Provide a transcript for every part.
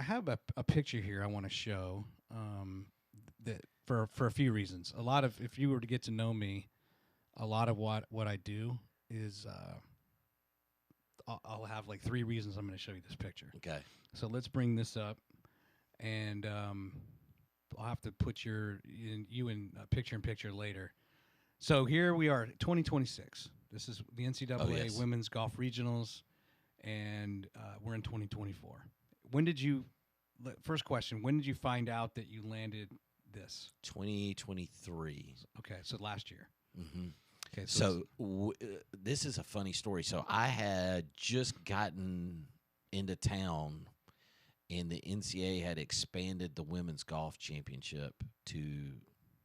I have a picture here I want to show that for a few reasons. A lot of, if you were to get to know me, a lot of what I do is I'll have like three reasons I'm going to show you this picture. Okay. So let's bring this up, and I'll have to put you in picture in picture later. So here we are, 2026. This is the NCAA Women's Golf Regionals, and we're in 2024. When did you? First question: when did you find out that you landed this? 2023. Okay, so last year. Mm-hmm. Okay, so this is a funny story. So I had just gotten into town, and the NCAA had expanded the women's golf championship to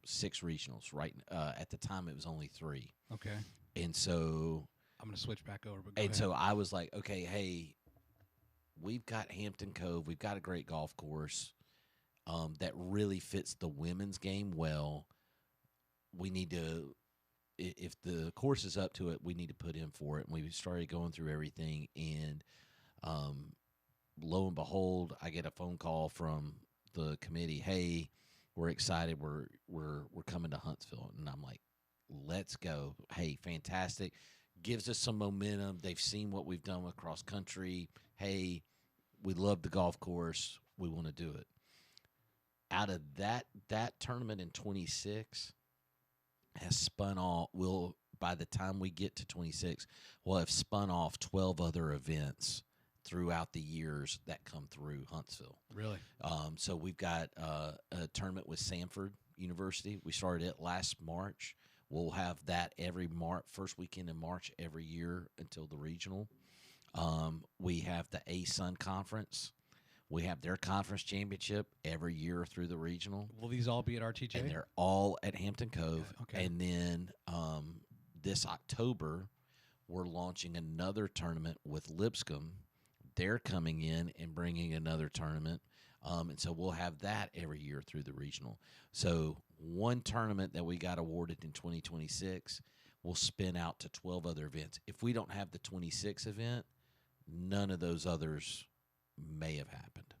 6 regionals. Right at the time, it was only 3. Okay, and so I'm going to switch back over. But so I was like, okay, hey, we've got Hampton Cove. We've got a great golf course that really fits the women's game well. We need to, if the course is up to it, we need to put in for it. And we started going through everything, and lo and behold, I get a phone call from the committee. Hey, we're excited. We're coming to Huntsville, and I'm like, let's go. Hey, fantastic. Gives us some momentum. They've seen what we've done with cross country. Hey, we love the golf course. We want to do it. Out of that tournament in 26 has spun off. By the time we get to 26, we'll have spun off 12 other events throughout the years that come through Huntsville. Really? So we've got a tournament with Samford University. We started it last March. We'll have that every first weekend in March every year until the regional. We have the ASUN Conference. We have their conference championship every year through the regional. Will these all be at RTJ? And they're all at Hampton Cove. Okay. And then this October, we're launching another tournament with Lipscomb. They're coming in and bringing another tournament. And so we'll have that every year through the regional. So one tournament that we got awarded in 2026 will spin out to 12 other events. If we don't have the 26 event, none of those others may have happened.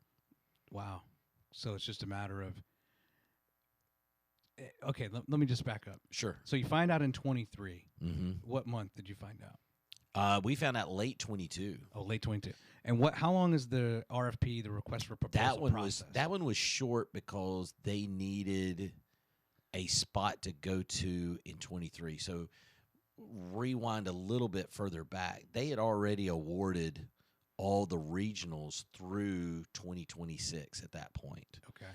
Wow. So it's just a matter of, okay, let me just back up. Sure. So you find out in 23. Mm-hmm. What month did you find out? We found out late 22. Oh, late 22. And how long is the RFP, the request for proposal process? That one was short because they needed a spot to go to in 23. So rewind a little bit further back. They had already awarded all the regionals through 2026 at that point. Okay.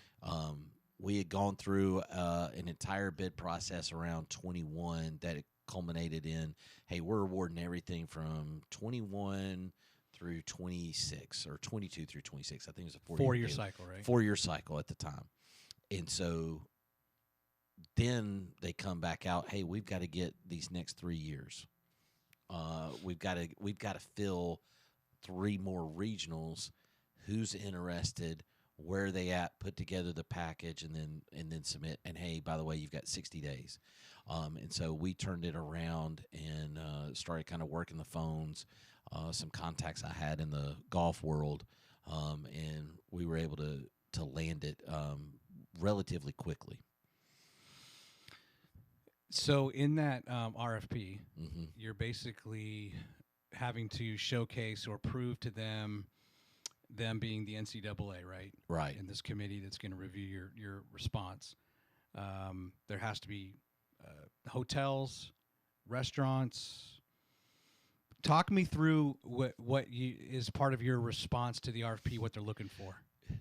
We had gone through an entire bid process around 21 that it culminated in, hey, we're awarding everything from 21 through 26 or 22 through 26. I think it was a 4-year cycle, right? 4-year cycle at the time. And so then they come back out, hey, we've got to get these next 3 years. We've got to fill 3 more regionals. Who's interested? Where are they at? Put together the package and then submit. And hey, by the way, you've got 60 days. And so we turned it around and started kind of working the phones, some contacts I had in the golf world, and we were able to land it relatively quickly. So in that RFP, Mm-hmm. you're basically having to showcase or prove to them being the NCAA, right? Right. And this committee that's going to review your response. There has to be hotels, restaurants. Talk me through what is part of your response to the RFP, what they're looking for.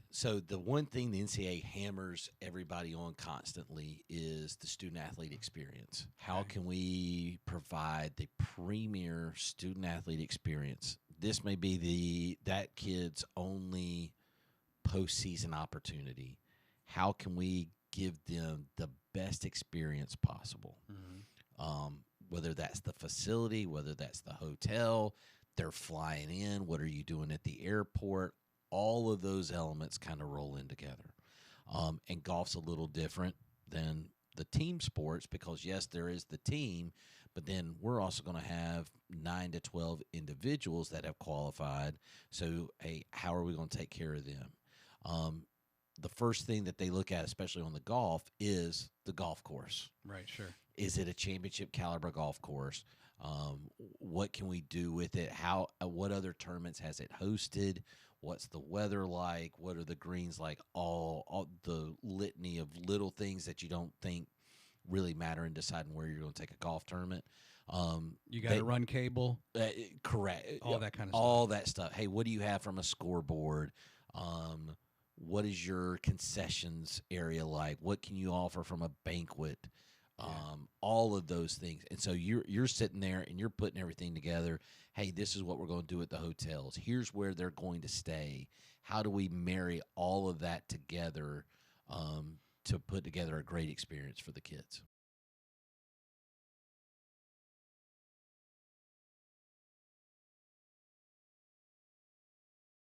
So the one thing the NCAA hammers everybody on constantly is the student-athlete experience. How can we provide the premier student-athlete experience? This may be that kid's only postseason opportunity. How can we give them the best experience possible? Mm-hmm. Whether that's the facility, whether that's the hotel, they're flying in, what are you doing at the airport? All of those elements kind of roll in together. And golf's a little different than the team sports because, yes, there is the team, but then we're also going to have 9 to 12 individuals that have qualified. So, hey, how are we going to take care of them? The first thing that they look at, especially on the golf, is the golf course. Right. Sure. Is it a championship caliber golf course? What can we do with it? How? What other tournaments has it hosted? What's the weather like? What are the greens like? All the litany of little things that you don't think really matter in deciding where you're going to take a golf tournament. You got to run cable. Correct. All that kind of stuff. All that stuff. Hey, what do you have from a scoreboard? What is your concessions area like? What can you offer from a banquet? All of those things. And so you're sitting there and you're putting everything together. Hey, this is what we're going to do at the hotels. Here's where they're going to stay. How do we marry all of that together to put together a great experience for the kids?